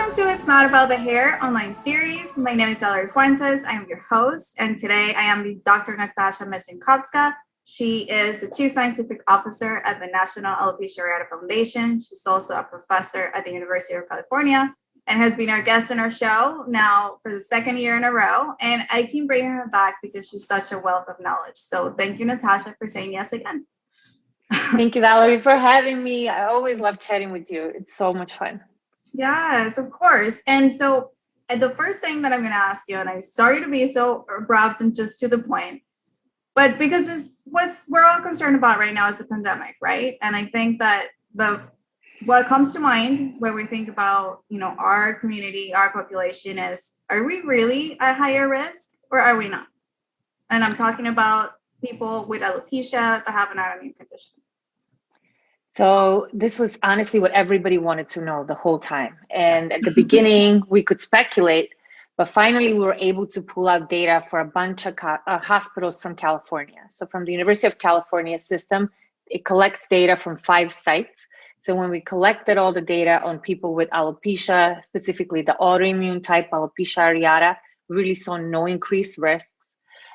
Welcome to It's Not About the Hair online series. My name is Valerie Fuentes. I am your host, and today I am with Dr. Natasha Mesinkovska. She is the Chief Scientific Officer at the National Alopecia Areata Foundation. She's also a professor at the University of California and has been our guest on our show now for the second year in a row. And I keep bringing her back because she's such a wealth of knowledge. So thank you, Natasha, for saying yes again. Thank you, Valerie, for having me. I always love chatting with you. It's so much fun. Yes, of course. And so the first thing that I'm going to ask you, and I'm sorry to be so abrupt and just to the point, but because it's what we're all concerned about right now is the pandemic, right? And I think that what comes to mind when we think about, our community, our population is, are we really at higher risk or are we not? And I'm talking about people with alopecia that have an autoimmune condition. So this was honestly what everybody wanted to know the whole time. And at the beginning, we could speculate, but finally we were able to pull out data for a bunch of hospitals from California. So from the University of California system, it collects data from 5 sites. So when we collected all the data on people with alopecia, specifically the autoimmune type alopecia areata, we really saw no increased risks.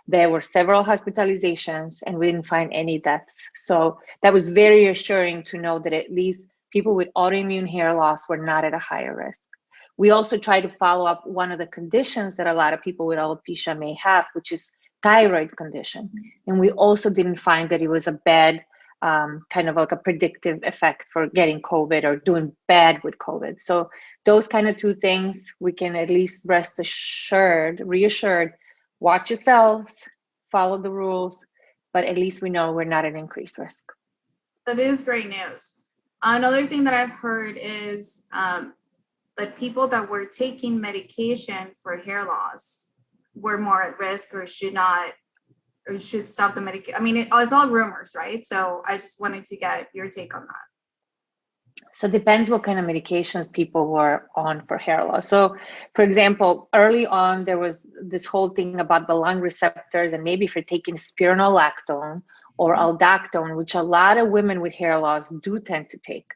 There were several hospitalizations and we didn't find any deaths. So that was very reassuring to know that at least people with autoimmune hair loss were not at a higher risk. We also tried to follow up one of the conditions that a lot of people with alopecia may have, which is thyroid condition. And we also didn't find that it was a bad kind of like a predictive effect for getting COVID or doing bad with COVID. So those kind of 2 things, we can at least rest assured, reassured, watch yourselves, follow the rules, but at least we know we're not at increased risk. That is great news. Another thing that I've heard is that people that were taking medication for hair loss were more at risk or should stop the medication. I mean, it's all rumors, right? So I just wanted to get your take on that. So it depends what kind of medications people were on for hair loss. So for example, early on, there was this whole thing about the lung receptors and maybe if you're taking spironolactone or aldactone, which a lot of women with hair loss do tend to take.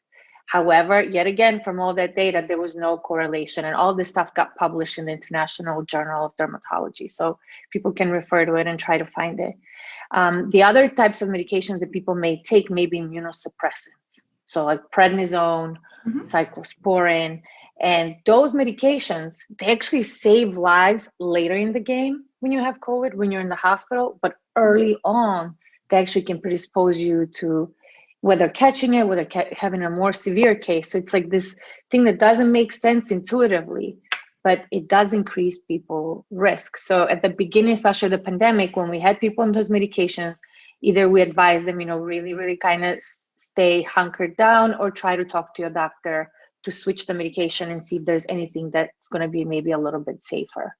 However, yet again, from all that data, there was no correlation and all this stuff got published in the International Journal of Dermatology. So people can refer to it and try to find it. The other types of medications that people may take may be immunosuppressants. So like prednisone, cyclosporin, and those medications, they actually save lives later in the game when you have COVID, when you're in the hospital, but early on, they actually can predispose you to whether catching it, whether having a more severe case. So it's like this thing that doesn't make sense intuitively, but it does increase people's risk. So at the beginning, especially the pandemic, when we had people on those medications, either we advised them, really, really kind of stay hunkered down or try to talk to your doctor to switch the medication and see if there's anything that's going to be maybe a little bit safer.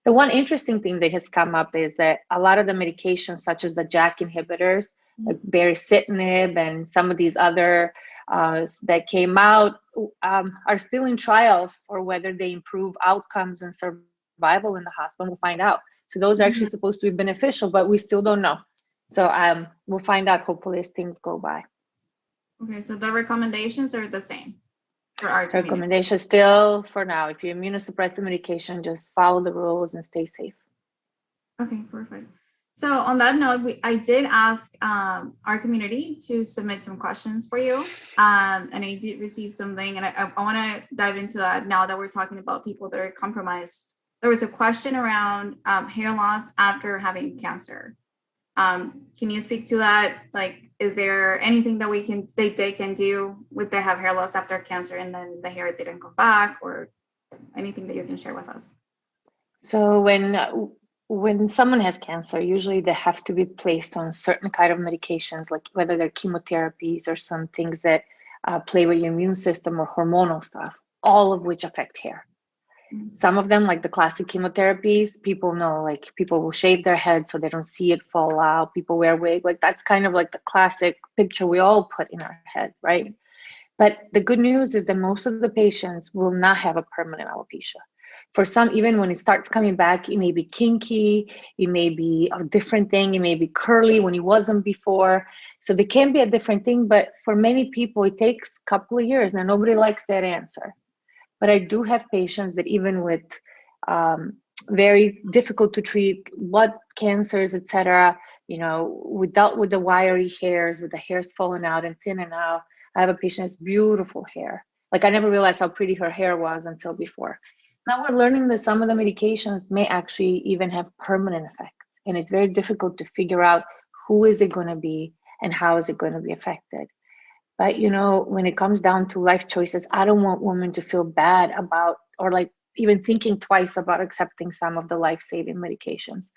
The one interesting thing that has come up is that a lot of the medications, such as the JAK inhibitors, like baricitinib and some of these other that came out, are still in trials for whether they improve outcomes and survival in the hospital. We'll find out. So those are actually supposed to be beneficial, but we still don't know. So we'll find out hopefully as things go by. Okay, so the recommendations are the same for our community. Recommendations still for now. If you immunosuppressive medication, just follow the rules and stay safe. Okay, perfect. So on that note, I did ask our community to submit some questions for you. And I did receive something, and I want to dive into that now that we're talking about people that are compromised. There was a question around hair loss after having cancer. Can you speak to that? Like, is there anything that they can do if they have hair loss after cancer and then the hair didn't come back, or anything that you can share with us? So when someone has cancer, usually they have to be placed on certain kind of medications, like whether they're chemotherapies or some things that play with your immune system or hormonal stuff, all of which affect hair. Some of them, like the classic chemotherapies, people know, like people will shave their head so they don't see it fall out. People wear wig, like that's kind of like the classic picture we all put in our heads, right? But the good news is that most of the patients will not have a permanent alopecia. For some, even when it starts coming back, it may be kinky, it may be a different thing, it may be curly when it wasn't before. So they can be a different thing, but for many people, it takes a couple of years. Now, nobody likes that answer. But I do have patients that even with very difficult to treat blood cancers, etc., without with the wiry hairs, with the hairs falling out and thinning out. I have a patient that's beautiful hair. Like I never realized how pretty her hair was until before. Now we're learning that some of the medications may actually even have permanent effects, and it's very difficult to figure out who is it going to be and how is it going to be affected. But when it comes down to life choices, I don't want women to feel bad about, or like even thinking twice about accepting some of the life-saving medications.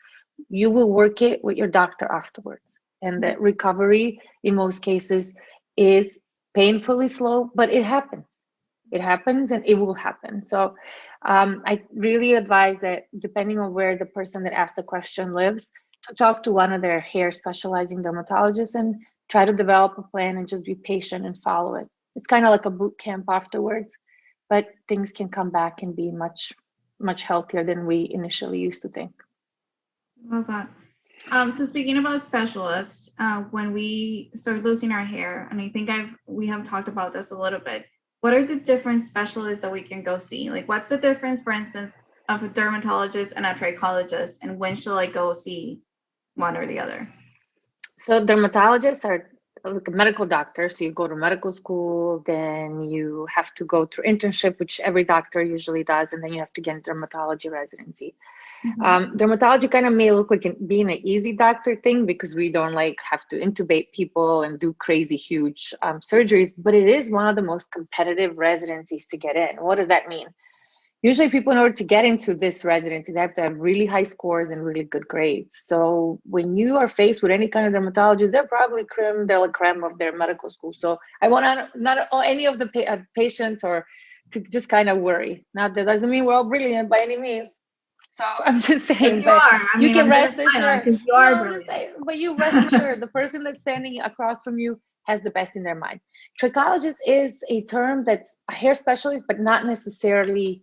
You will work it with your doctor afterwards. And the recovery in most cases is painfully slow, but it happens. It happens and it will happen. So I really advise that depending on where the person that asked the question lives, to talk to one of their hair specializing dermatologists and try to develop a plan and just be patient and follow it. It's kind of like a boot camp afterwards, but things can come back and be much, much healthier than we initially used to think. Love that. So speaking about specialists, when we start losing our hair, and I think we have talked about this a little bit, what are the different specialists that we can go see? Like what's the difference, for instance, of a dermatologist and a trichologist, and when should I go see one or the other? So dermatologists are like a medical doctor. So you go to medical school, then you have to go through internship, which every doctor usually does, and then you have to get a dermatology residency. Dermatology kind of may look like being an easy doctor thing because we don't like have to intubate people and do crazy huge surgeries, but it is one of the most competitive residencies to get in. What does that mean? Usually people, in order to get into this residency, they have to have really high scores and really good grades. So when you are faced with any kind of dermatologist, they're probably creme de la creme of their medical school. So I want to not any of the patients or to just kind of worry. Now, that doesn't mean we're all brilliant by any means. So I'm just saying, you but are. you can rest assured. You No, are I'm just brilliant. saying, but you rest assured, the person that's standing across from you has the best in their mind. Trichologist is a term that's a hair specialist, but not necessarily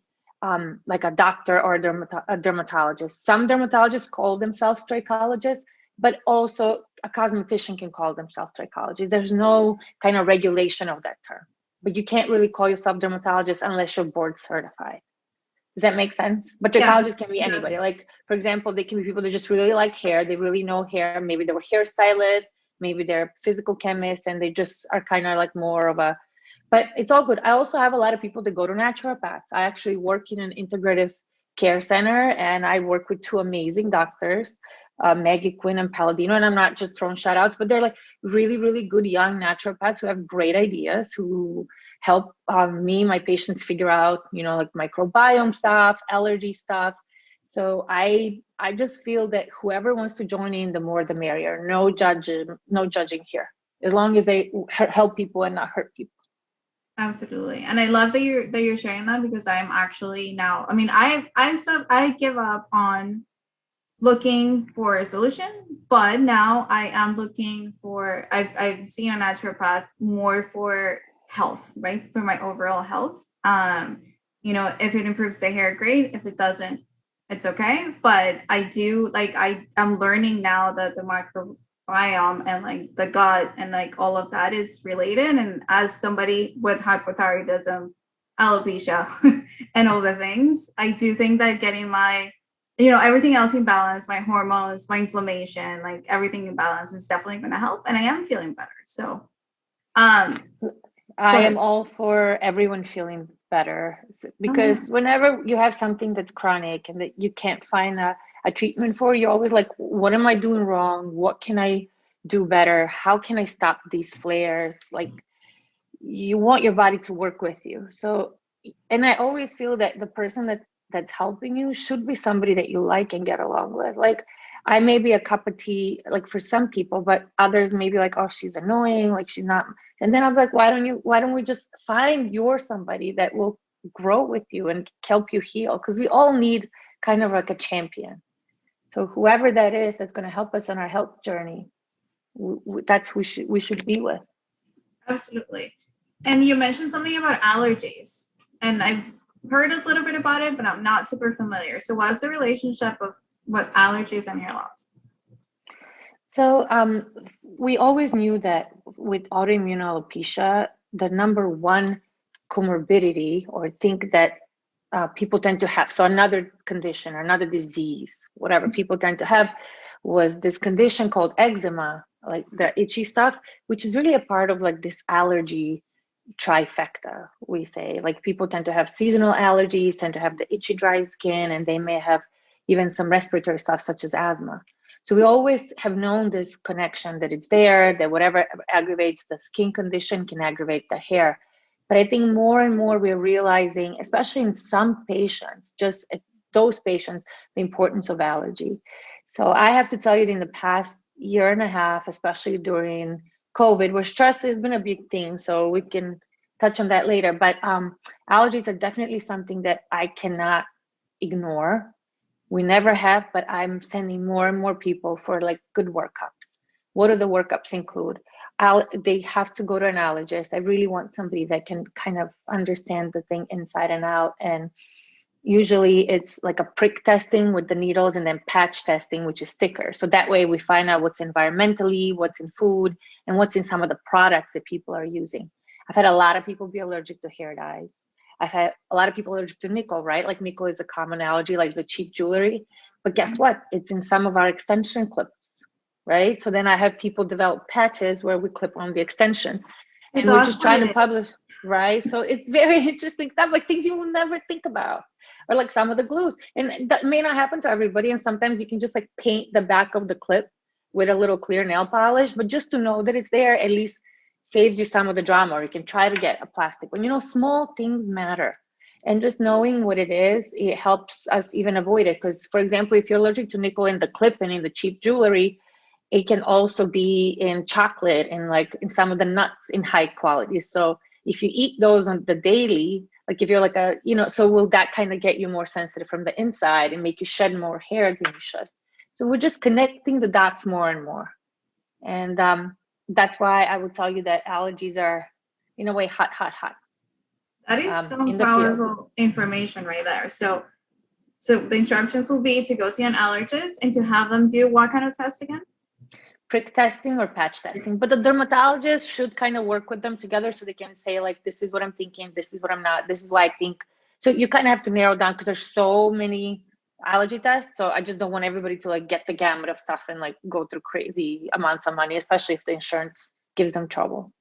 like a doctor or a dermatologist. Some dermatologists call themselves trichologists, but also a cosmetician can call themselves trichologists. There's no kind of regulation of that term, but you can't really call yourself dermatologist unless you're board certified. Does that make sense? But trichologists can be anybody. Like, for example, they can be people that just really like hair. They really know hair. Maybe they were hairstylists. Maybe they're physical chemists, and they just are kind of like more of a, but it's all good. I also have a lot of people that go to naturopaths. I actually work in an integrative care center, and I work with two amazing doctors, Maggie Quinn and Palladino. And I'm not just throwing shout outs, but they're like really, really good young naturopaths who have great ideas, who help me, my patients figure out, like microbiome stuff, allergy stuff. So I just feel that whoever wants to join in, the more the merrier. No judging here, as long as they help people and not hurt people. Absolutely. And I love that you're sharing that, because I'm actually now, I mean, I give up on looking for a solution, but now I am looking for, I've seen a naturopath more for health, right? For my overall health. If it improves the hair, great. If it doesn't, it's okay. But I do like, I'm learning now that the microbiome and like the gut and like all of that is related. And as somebody with hypothyroidism, alopecia, and all the things, I do think that getting my everything else in balance, my hormones, my inflammation, like everything in balance is definitely going to help. And I am feeling better. So, I am all for everyone feeling better, because whenever you have something that's chronic and that you can't find a treatment for, you're always like, what am I doing wrong? What can I do better? How can I stop these flares? Like, you want your body to work with you. So, and I always feel that the person that's helping you should be somebody that you like and get along with. Like, I may be a cup of tea, like for some people, but others may be like, oh, she's annoying, like she's not. And then I'm like, why don't we just find somebody that will grow with you and help you heal? Because we all need kind of like a champion. So whoever that is that's going to help us on our health journey, that's who we should be with. Absolutely. And you mentioned something about allergies, and I've heard a little bit about it, but I'm not super familiar. So what's the relationship of what allergies and hair loss? So we always knew that with autoimmune alopecia, the number one comorbidity or think that people tend to have. So another condition, another disease, whatever people tend to have was this condition called eczema, like the itchy stuff, which is really a part of like this allergy trifecta, we say. Like people tend to have seasonal allergies, tend to have the itchy dry skin, and they may have even some respiratory stuff such as asthma. So we always have known this connection, that it's there, that whatever aggravates the skin condition can aggravate the hair. But I think more and more we're realizing, especially in some patients, just those patients, the importance of allergy. So I have to tell you that in the past year and a half, especially during COVID, where stress has been a big thing, so we can touch on that later. But allergies are definitely something that I cannot ignore. We never have, but I'm sending more and more people for like good workups. What do the workups include? They have to go to an allergist. I really want somebody that can kind of understand the thing inside and out. And usually it's like a prick testing with the needles and then patch testing, which is thicker. So that way we find out what's environmentally, what's in food, and what's in some of the products that people are using. I've had a lot of people be allergic to hair dyes. I've had a lot of people allergic to nickel, right? Like nickel is a common allergy, like the cheap jewelry. But guess what? It's in some of our extension clips, right? So then I have people develop patches where we clip on the extension. So And we're that's just what trying it to is. publish, right? So it's very interesting stuff, like things you will never think about. Or like some of the glues. And that may not happen to everybody. And sometimes you can just like paint the back of the clip with a little clear nail polish. But just to know that it's there at least saves you some of the drama. Or you can try to get a plastic one. You know, small things matter. And just knowing what it is, it helps us even avoid it. Because, for example, if you're allergic to nickel in the clip and in the cheap jewelry, it can also be in chocolate and like in some of the nuts in high quality. So if you eat those on the daily, like if you're like a, you know, so will that kind of get you more sensitive from the inside and make you shed more hair than you should? So we're just connecting the dots more and more. And that's why I would tell you that allergies are, in a way, hot, hot, hot That is some in the field. powerful information right there. So the instructions will be to go see an allergist and to have them do what kind of test again? Prick testing or patch testing, but the dermatologist should kind of work with them together so they can say like, this is what I'm thinking, this is what I'm not, this is why I think. So you kind of have to narrow down because there's so many allergy tests. So I just don't want everybody to like get the gamut of stuff and like go through crazy amounts of money, especially if the insurance gives them trouble.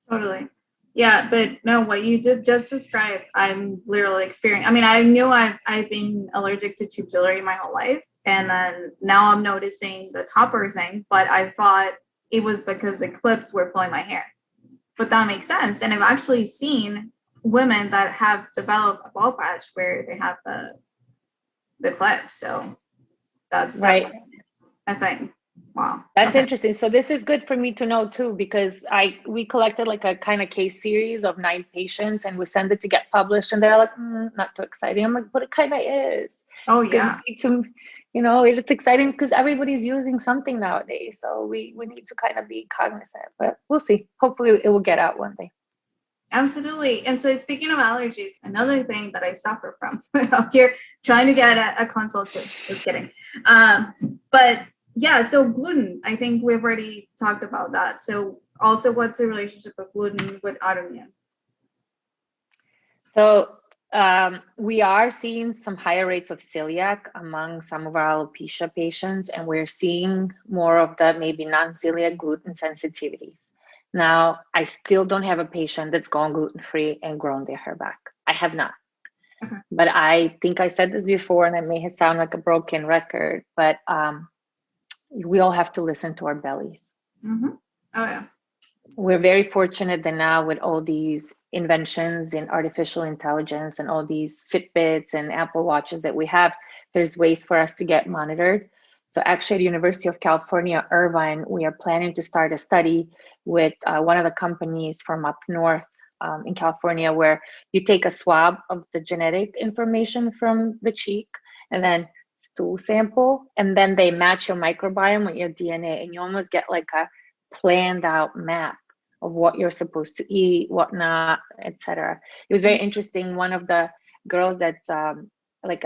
Totally. Yeah, but no, what you just described, I'm literally experiencing. I mean, I knew I've been allergic to tube jewelry my whole life, and then now I'm noticing the topper thing, but I thought it was because the clips were pulling my hair. But that makes sense. And I've actually seen women that have developed a bald patch where they have the clips. So that's Right. definitely a thing. Wow. That's Okay. interesting. So this is good for me to know too, because we collected like a kind of case series of 9 patients and we send it to get published, and they're like, not too exciting. I'm like, but it kind of is, Oh because yeah. we need to, you know, it's exciting because everybody's using something nowadays. So we need to kind of be cognizant, but we'll see. Hopefully it will get out one day. Absolutely. And so speaking of allergies, another thing that I suffer from I'm here trying to get a consult too. Just kidding. But yeah, so gluten, I think we've already talked about that. So also what's the relationship of gluten with autoimmune? So we are seeing some higher rates of celiac among some of our alopecia patients, and we're seeing more of the maybe non-celiac gluten sensitivities. Now, I still don't have a patient that's gone gluten-free and grown their hair back. I have not. Okay. But I think I said this before, and I may sound like a broken record, but we all have to listen to our bellies. Mm-hmm. Oh yeah. We're very fortunate that now with all these inventions in artificial intelligence and all these Fitbits and Apple Watches that we have, there's ways for us to get monitored. So actually at University of California, Irvine, we are planning to start a study with one of the companies from up north in California, where you take a swab of the genetic information from the cheek and then stool sample, and then they match your microbiome with your DNA, and you almost get like a planned out map of what you're supposed to eat, what not, etc. It was very interesting. One of the girls that's like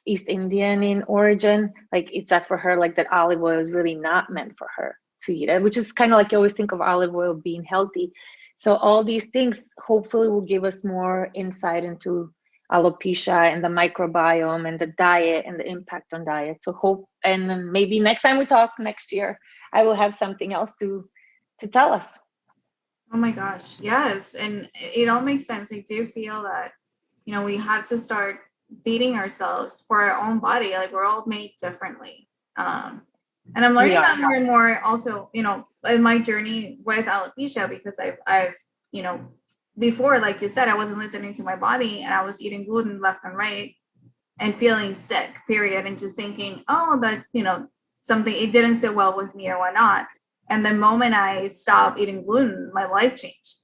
East Indian in origin, like it's that for her, like that olive oil is really not meant for her to eat it, which is kind of like you always think of olive oil being healthy. So all these things hopefully will give us more insight into alopecia and the microbiome and the diet and the impact on diet. So hope, and then maybe next time we talk next year, I will have something else to tell us. Oh my gosh, yes. And it all makes sense. I do feel that, we have to start beating ourselves for our own body. Like we're all made differently. And I'm We learning that are. more and more also, in my journey with alopecia, because I've, before, like you said, I wasn't listening to my body and I was eating gluten left and right and feeling sick, period. And just thinking, oh, that, something, it didn't sit well with me or whatnot. And the moment I stopped eating gluten, my life changed.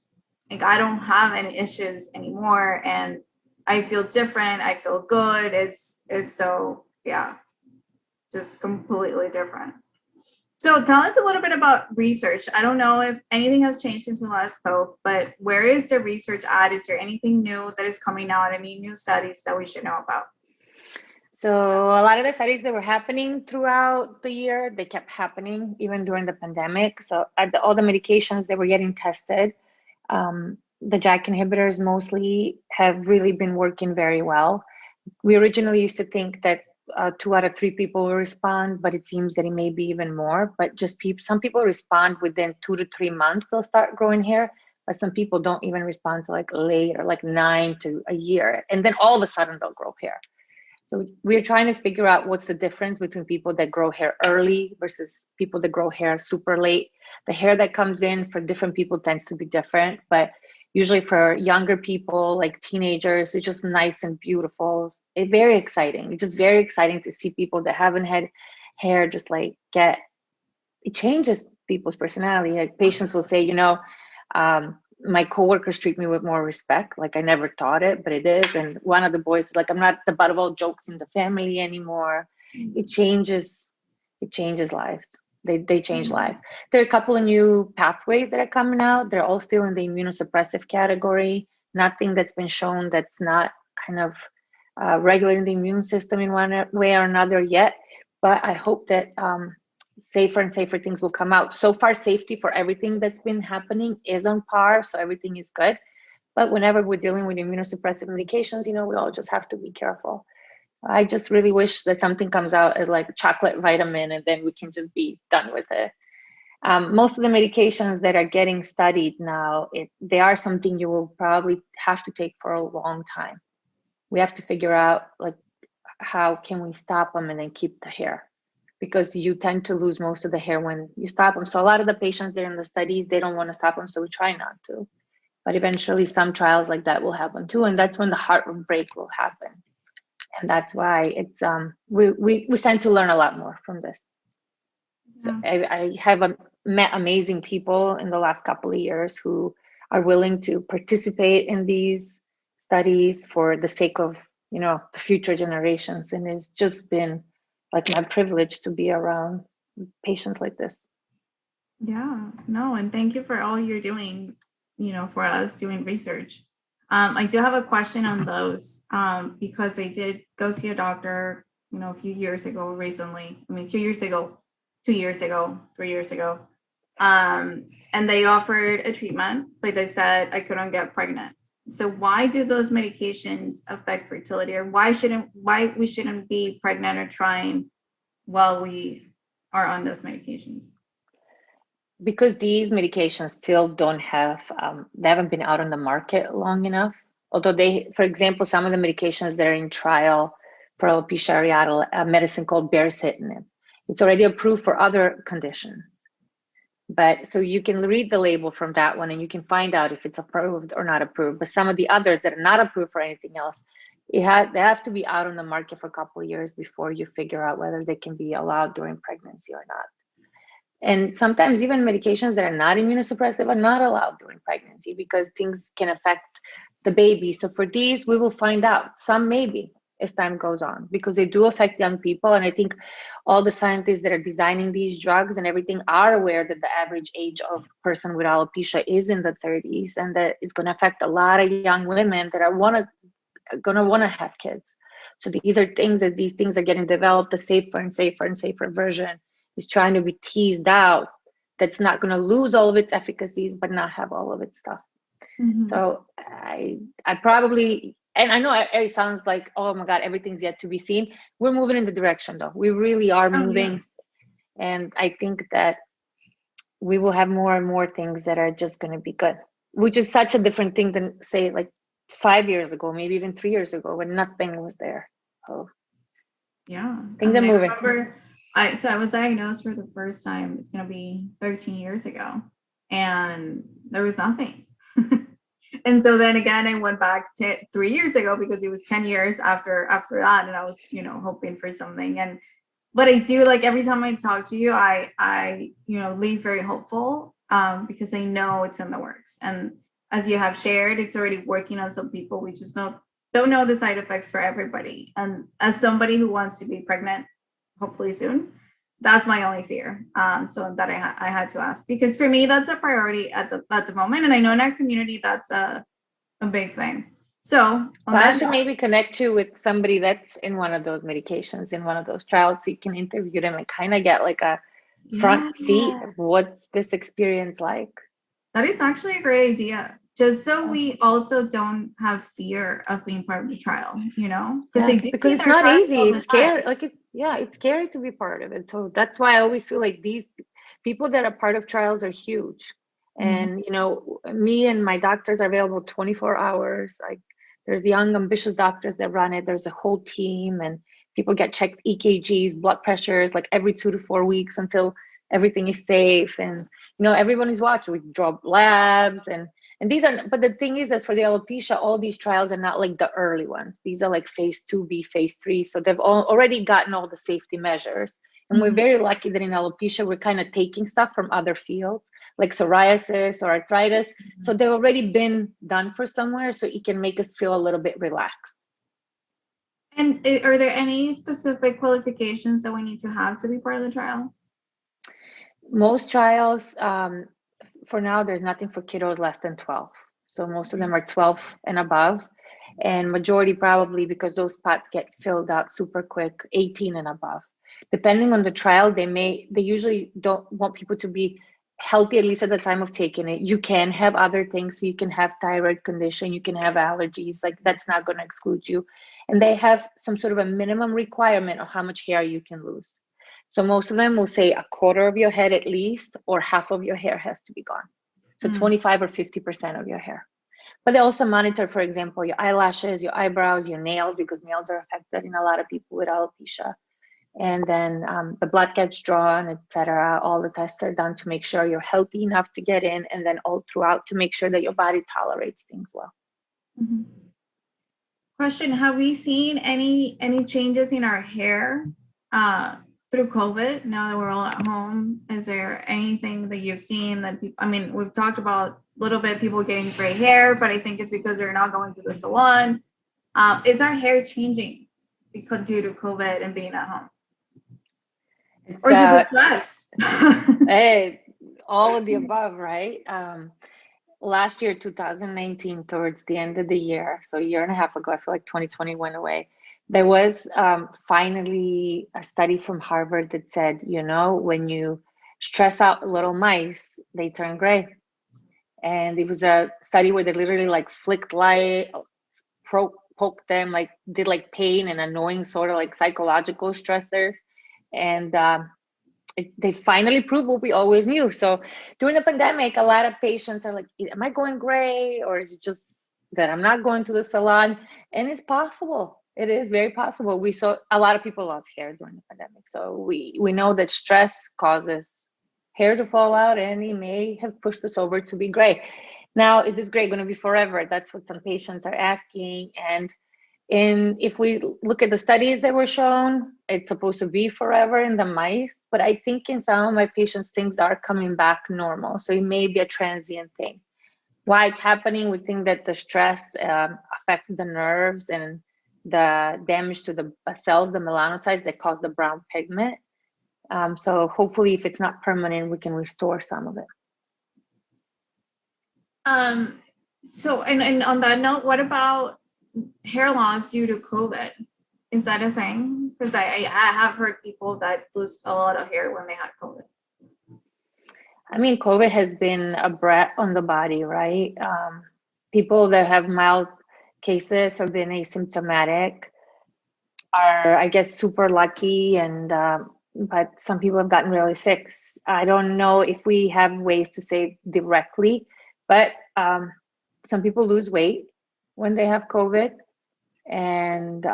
Like I don't have any issues anymore. And I feel different. I feel good. It's so, yeah, just completely different. So tell us a little bit about research. I don't know if anything has changed since we last spoke, but where is the research at? Is there anything new that is coming out? Any new studies that we should know about? So a lot of the studies that were happening throughout the year, they kept happening even during the pandemic. So all the medications that were getting tested, the JAK inhibitors mostly have really been working very well. We originally used to think that 2 out of 3 people will respond, but it seems that it may be even more. But just some people respond within 2 to 3 months, they'll start growing hair. But some people don't even respond to like later, like 9 to a year. And then all of a sudden they'll grow hair. So we're trying to figure out what's the difference between people that grow hair early versus people that grow hair super late. The hair that comes in for different people tends to be different, but usually for younger people, like teenagers, it's just nice and beautiful. It's very exciting. It's just very exciting to see people that haven't had hair just like it changes people's personality. Like patients will say, my coworkers treat me with more respect. Like I never thought it, but it is. And one of the boys is like, I'm not the butt of all jokes in the family anymore. It changes lives. They change life. There are a couple of new pathways that are coming out. They're all still in the immunosuppressive category. Nothing that's been shown that's not kind of regulating the immune system in one way or another yet. But I hope that safer and safer things will come out. So far, safety for everything that's been happening is on par, so everything is good. But whenever we're dealing with immunosuppressive medications, we all just have to be careful. I just really wish that something comes out as like chocolate vitamin and then we can just be done with it. Most of the medications that are getting studied now, they are something you will probably have to take for a long time. We have to figure out like how can we stop them and then keep the hair, because you tend to lose most of the hair when you stop them. So a lot of the patients that are in the studies, they don't want to stop them, so we try not to. But eventually some trials like that will happen too, and that's when the heartbreak will happen. And that's why it's we stand to learn a lot more from this. So I have met amazing people in the last couple of years who are willing to participate in these studies for the sake of the future generations, and it's just been like my privilege to be around patients like this. Yeah, no, and thank you for all you're doing, for us doing research. I do have a question on those because I did go see a doctor, a few years ago recently. I mean, a few years ago, 2 years ago, 3 years ago. And they offered a treatment, but they said I couldn't get pregnant. So why do those medications affect fertility, or why we shouldn't be pregnant or trying while we are on those medications? Because these medications still don't have, they haven't been out on the market long enough. Although for example, some of the medications that are in trial for alopecia areata, a medicine called baricitinib, it's already approved for other conditions. But so you can read the label from that one and you can find out if it's approved or not approved. But some of the others that are not approved for anything else, they have to be out on the market for a couple of years before you figure out whether they can be allowed during pregnancy or not. And sometimes even medications that are not immunosuppressive are not allowed during pregnancy because things can affect the baby. So for these, we will find out. Some maybe as time goes on, because they do affect young people. And I think all the scientists that are designing these drugs and everything are aware that the average age of a person with alopecia is in the 30s, and that it's going to affect a lot of young women that are going to want to have kids. So these are things, as these things are getting developed, a safer and safer and safer version is trying to be teased out that's not going to lose all of its efficacies, but not have all of its stuff. Mm-hmm. So I probably, and I know it sounds like, oh my God, everything's yet to be seen. We're moving in the direction though. We really are Oh, yeah. moving. And I think that we will have more and more things that are just going to be good, which is such a different thing than say like 5 years ago, maybe even 3 years ago when nothing was there. So Yeah. I things are mean, I moving. remember I was diagnosed for the first time, it's gonna be 13 years ago, and there was nothing. And so then again, I went back 3 years ago because it was 10 years after that, and I was, hoping for something. But I do, like, every time I talk to you, I leave very hopeful, because I know it's in the works. And as you have shared, it's already working on some people. We just don't know the side effects for everybody. And as somebody who wants to be pregnant, hopefully soon, that's my only fear. So that I had to ask, because for me, that's a priority at the moment. And I know in our community, that's a big thing. So on Well, I that should note, maybe connect you with somebody that's in one of those medications, in one of those trials, so you can interview them and kind of get like a yeah, front seat of what's this experience like. that is actually a great idea. Just so Yeah. we also don't have fear of being part of the trial, because Yeah, they do because see it's their not trials easy. all the It's time. scary. It's scary to be part of it. So that's why I always feel like these people that are part of trials are huge. Mhm. And me and my doctors are available 24 hours. Like there's young, ambitious doctors that run it. There's a whole team, and people get checked EKGs, blood pressures, like every 2 to 4 weeks until everything is safe. And everyone is watching. We draw labs and these are, but the thing is that for the alopecia, all these trials are not like the early ones. These are like phase 2B, phase 3. So they've already gotten all the safety measures. And we're Mhm. very lucky that in alopecia, we're kind of taking stuff from other fields like psoriasis or arthritis. So they've already been done for somewhere. So it can make us feel a little bit relaxed. And are there any specific qualifications that we need to have to be part of the trial? Most trials, for now, there's nothing for kiddos less than 12. So most of them are 12 and above. And majority probably because those spots get filled out super quick, 18 and above. Depending on the trial, they usually don't want people to be healthy, at least at the time of taking it. You can have other things. So you can have thyroid condition, you can have allergies, like that's not going to exclude you. And they have some sort of a minimum requirement of how much hair you can lose. So most of them will say a quarter of your head at least, or half of your hair has to be gone. So 25 or 50% of your hair. But they also monitor, for example, your eyelashes, your eyebrows, your nails, because nails are affected in a lot of people with alopecia. And then the blood gets drawn, etc. All the tests are done to make sure you're healthy enough to get in, and then all throughout to make sure that your body tolerates things well. Mm-hmm. Question: have we seen any changes in our hair through COVID? Now that we're all at home, is there anything that you've seen that people? I mean, we've talked about a little bit people getting gray hair, but I think it's because they're not going to the salon. Is our hair changing because due to COVID and being at home, It's or is it the stress? hey, all of the above, right? Last year, 2019, towards the end of the year, so a year and a half ago, I feel like 2020 went away. There was finally a study from Harvard that said, when you stress out little mice, they turn gray. And it was a study where they literally like flicked light, poked them, like did like pain and annoying sort of like psychological stressors. And they finally proved what we always knew. So during the pandemic, a lot of patients are like, am I going gray, or is it just that I'm not going to the salon? And it's possible. It is very possible. We saw a lot of people lost hair during the pandemic. So we know that stress causes hair to fall out, and it may have pushed us over to be gray. Now, is this gray going to be forever? That's what some patients are asking. And if we look at the studies that were shown, it's supposed to be forever in the mice, but I think in some of my patients, things are coming back normal. So it may be a transient thing. Why it's happening, we think that the stress affects the nerves and the damage to the cells, the melanocytes that cause the brown pigment. So hopefully if it's not permanent, we can restore some of it. So, and on that note, what about hair loss due to COVID? Is that a thing? Because I have heard people that lose a lot of hair when they had COVID. I mean, COVID has been a brat on the body, right? People that have mild cases or been asymptomatic are, I guess, super lucky, and but some people have gotten really sick. I don't know if we have ways to say directly, but some people lose weight when they have COVID, and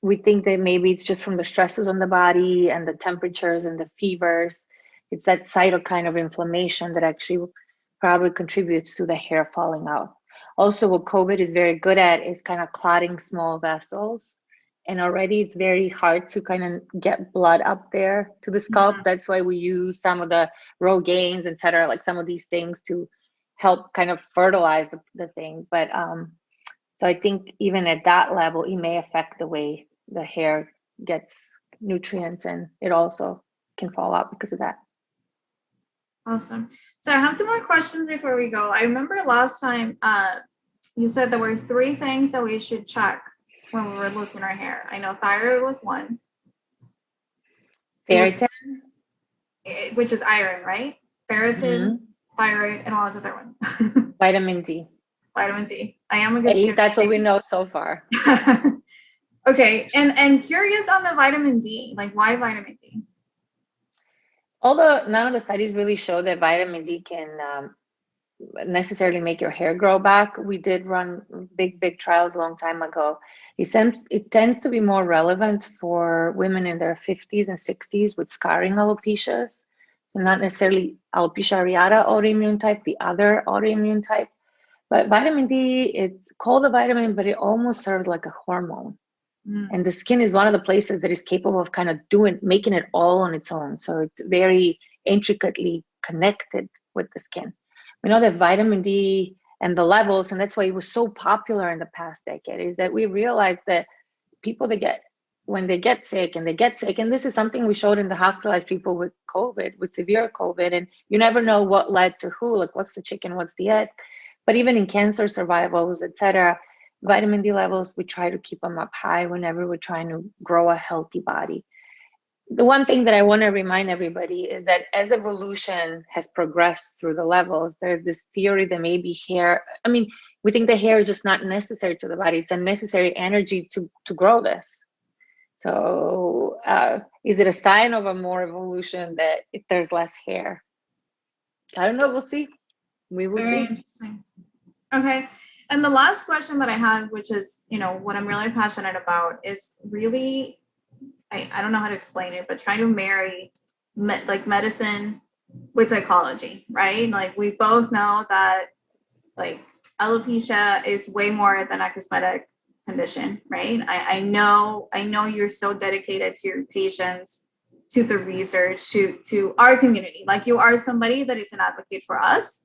we think that maybe it's just from the stresses on the body and the temperatures and the fevers. It's that cytokine of inflammation that actually probably contributes to the hair falling out. Also, what COVID is very good at is kind of clotting small vessels. And already it's very hard to kind of get blood up there to the scalp. That's why we use some of the Rogaines, et cetera, like some of these things to help kind of fertilize the thing. But so I think even at that level, it may affect the way the hair gets nutrients, and it also can fall out because of that. Awesome. So I have two more questions before we go. I remember last time you said there were 3 things that we should check when we were losing our hair. I know thyroid was one. Ferritin, Which is iron, right? Ferritin, thyroid, and what was the third one? vitamin D. Vitamin D. I am a good At least student. that's what we know so far. Okay, and curious on the vitamin D, like why vitamin D? Although none of the studies really show that vitamin D can necessarily make your hair grow back. We did run big trials a long time ago. It tends to be more relevant for women in their 50s and 60s with scarring alopecias. So not necessarily alopecia areata autoimmune type, the other autoimmune type. But vitamin D, it's called a vitamin, but it almost serves like a hormone. And the skin is one of the places that is capable of kind of making it all on its own. So it's very intricately connected with the skin. We know that vitamin D and the levels, and that's why it was so popular in the past decade, is that we realized that people when they get sick, and this is something we showed in the hospitalized people with COVID, with severe COVID, and you never know what led to who, like what's the chicken, what's the egg. But even in cancer survivals, et cetera, vitamin D levels, we try to keep them up high whenever we're trying to grow a healthy body. The one thing that I want to remind everybody is that as evolution has progressed through the levels, there's this theory that maybe we think the hair is just not necessary to the body. It's a necessary energy to grow this. So is it a sign of a more evolution that if there's less hair? I don't know. We'll see. We will Very see. interesting. Okay. And the last question that I have, which is, what I'm really passionate about, is really, I don't know how to explain it, but trying to marry medicine with psychology, right? Like we both know that like alopecia is way more than a cosmetic condition, right? I know you're so dedicated to your patients, to the research, to our community. Like you are somebody that is an advocate for us.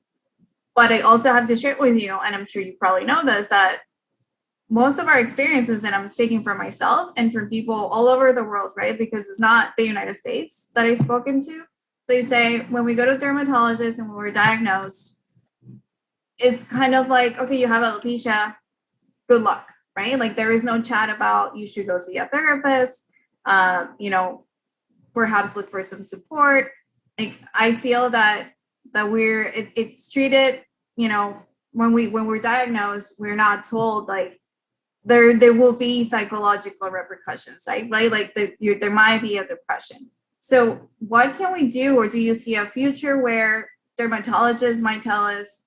But I also have to share with you, and I'm sure you probably know this, that most of our experiences, and I'm speaking for myself and for people all over the world, right? Because it's not the United States that I've spoken to. They say when we go to dermatologists and when we're diagnosed, it's kind of like, okay, you have alopecia, good luck, right? Like there is no chat about you should go see a therapist, perhaps look for some support. Like I feel that it's treated, when we're diagnosed, we're not told like there will be psychological repercussions, right? Like there might be a depression. So what can we do, or do you see a future where dermatologists might tell us,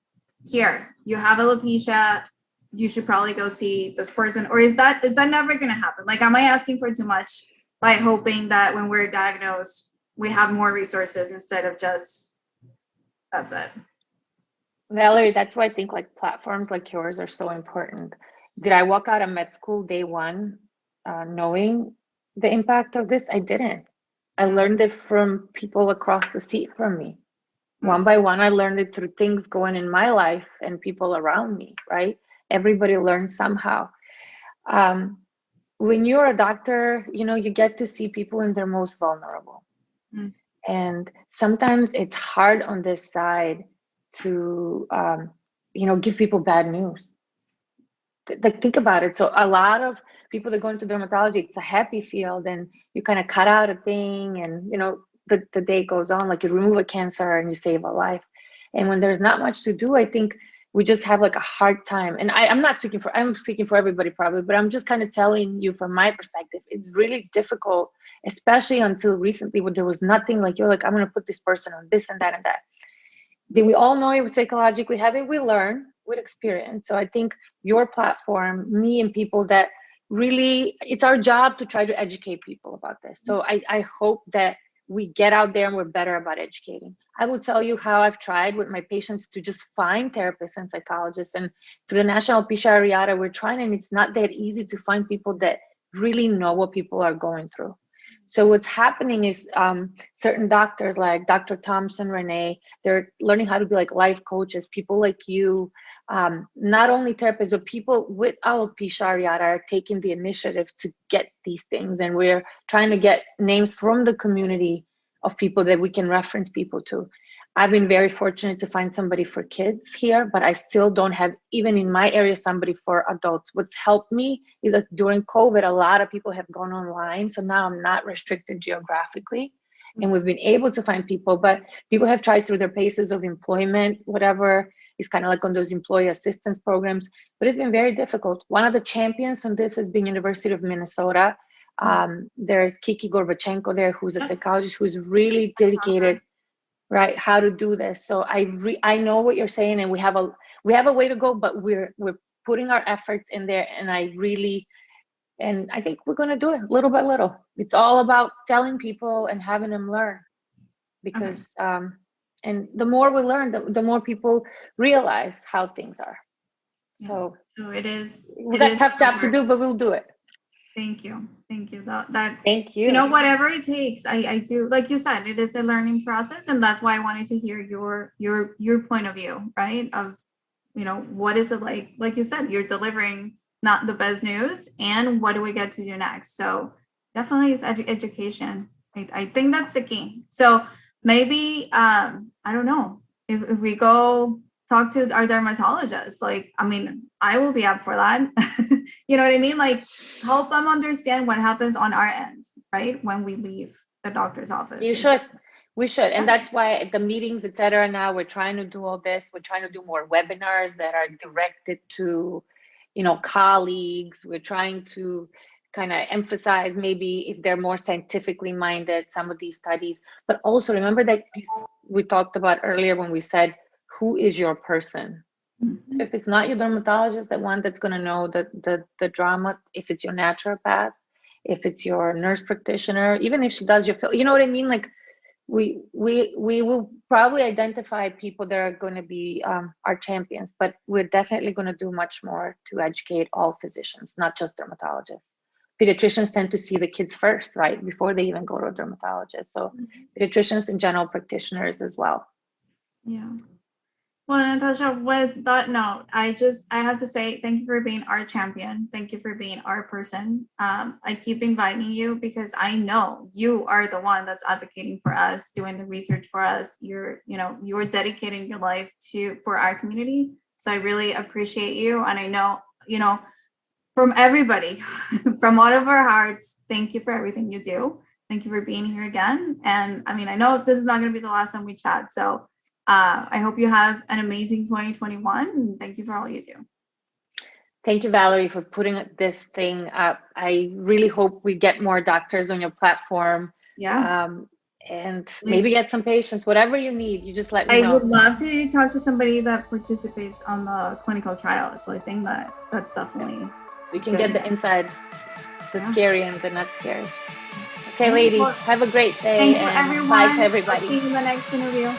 here, you have alopecia, you should probably go see this person? Or is that never going to happen? Like, am I asking for too much by hoping that when we're diagnosed, we have more resources instead of just, that's it? Valerie, that's why I think like platforms like yours are so important. Did I walk out of med school day one knowing the impact of this? I didn't. I learned it from people across the seat from me. One by one, I learned it through things going in my life and people around me, right? Everybody learns somehow. When you're a doctor, you get to see people in their most vulnerable. And sometimes it's hard on this side to, give people bad news. Like, think about it. So a lot of people that go into dermatology, it's a happy field, and you kind of cut out a thing, and the day goes on, like you remove a cancer and you save a life. And when there's not much to do, I think we just have like a hard time. And I'm speaking for everybody probably, but I'm just kind of telling you from my perspective, it's really difficult, especially until recently when there was nothing like, you're like, I'm going to put this person on this and that and that. Did we all know it was psychologically heavy? We learn with experience. So I think your platform, me and people that really, it's our job to try to educate people about this. So I hope that we get out there and we're better about educating. I will tell you how I've tried with my patients to just find therapists and psychologists. And through the National Alopecia Areata, we're trying, and it's not that easy to find people that really know what people are going through. So what's happening is certain doctors like Dr. Thompson, Renee, they're learning how to be like life coaches, people like you, not only therapists, but people with alopecia areata are taking the initiative to get these things. And we're trying to get names from the community of people that we can reference people to. I've been very fortunate to find somebody for kids here, but I still don't have, even in my area, somebody for adults. What's helped me is that during COVID, a lot of people have gone online. So now I'm not restricted geographically. And we've been able to find people, but people have tried through their paces of employment, whatever is kind of like on those employee assistance programs, but it's been very difficult. One of the champions on this has been University of Minnesota. There's Kiki Gorbachenko there, who's a psychologist who's really dedicated, right, how to do this. So I know what you're saying, and we have a way to go, but we're putting our efforts in there, and I think we're going to do it little by little. It's all about telling people and having them learn, because and the more we learn, the more people realize how things are. So it is. We got a tough job to do, but we'll do it. Thank you. Thank you. Thank you. You know, whatever it takes, I do. Like you said, it is a learning process, and that's why I wanted to hear your point of view, right? Of, you know, what is it like? Like you said, you're delivering not the best news, and what do we get to do next? So definitely is education. I think that's the key. So maybe I don't know, if we go talk to our dermatologist, like, I mean, I will be up for that. You know what I mean? Like, help them understand what happens on our end, right? When we leave the doctor's office. We should. And that's why at the meetings, et cetera, now we're trying to do all this. We're trying to do more webinars that are directed to, you know, colleagues. We're trying to kind of emphasize, maybe if they're more scientifically minded, some of these studies. But also remember that piece we talked about earlier when we said, who is your person? So if it's not your dermatologist, the one that's going to know the drama, if it's your naturopath, if it's your nurse practitioner, even if she does your, you know what I mean? Like we will probably identify people that are going to be our champions, but we're definitely going to do much more to educate all physicians, not just dermatologists. Pediatricians tend to see the kids first, right? Before they even go to a dermatologist. So pediatricians and general practitioners as well. Yeah. Well, Natasha, with that note, I have to say thank you for being our champion. Thank you for being our person. I keep inviting you because I know you are the one that's advocating for us, doing the research for us. You're dedicating your life for our community. So I really appreciate you. And I know, from everybody, from all of our hearts, thank you for everything you do. Thank you for being here again. And I mean, I know this is not going to be the last time we chat. So I hope you have an amazing 2021, and thank you for all you do. Thank you, Valerie, for putting this thing up. I really hope we get more doctors on your platform. Yeah. And maybe get some patients, whatever you need, you just let me know. I would love to talk to somebody that participates on the clinical trial. So I think that's definitely. So you can get the inside, the scary and the not scary. Okay, ladies, have a great day. Thank you, everyone. Bye to everybody. See you in the next interview.